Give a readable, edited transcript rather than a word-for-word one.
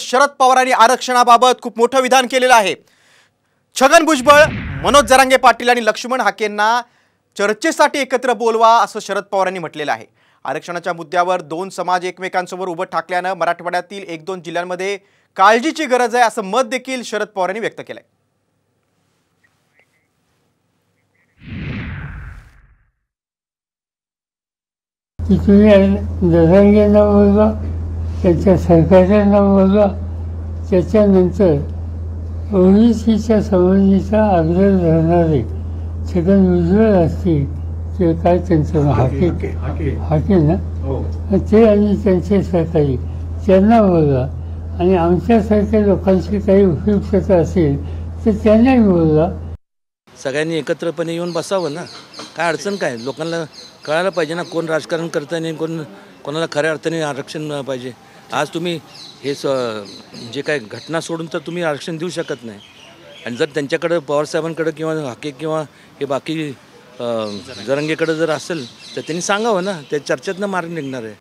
शरद पवारांनी आरक्षणाबाबत खूप मोठं विधान केलेलं आहे। छगन भुजबळ, मनोज जरांगे पाटील आणि लक्ष्मण हाकेंना चर्चेसाठी एकत्र बोलवा असं शरद पवारांनी म्हटलेलं आहे। आरक्षणाच्या मुद्द्यावर दोन समाज एकमेकांसमोर उभं ठाकल्यानं मराठवाड्यातील 1-2 जिल्ह्यांमध्ये काळजीची गरज आहे असं मत देखील शरद पवारांनी व्यक्त केलंय। जरांगेंना बोलवा, त्यांच्या सरकारला बोलवा, त्याच्यानंतर ओबीसीच्या संबंधीचा आग्रह धरणारे छगन भुजबळ असतील ते काय त्यांचं हाके ना ते आणि त्यांचे सहकारी त्यांना बोलवा आणि आमच्यासारख्या लोकांची काही उपयुक्तता असेल तर त्यांनाही बोलवा। सगळ्यांनी एकत्रपणे येऊन बसावं ना, काय अडचण काय, लोकांना कळायला पाहिजे ना कोण राजकारण करतं नाही, कोणाला खऱ्या अर्थाने आरक्षण पाहिजे। आज तुम्ही हे जे काय घटना सोडून तर तुम्ही आरक्षण देऊ शकत नाही आणि जर त्यांच्याकडे पवारसाहेबांकडे किंवा हाके किंवा हे बाकी जरांगेकडे जर असेल तर त्यांनी सांगावं ना, त्या चर्चेतनं मार्ग निघणार आहे।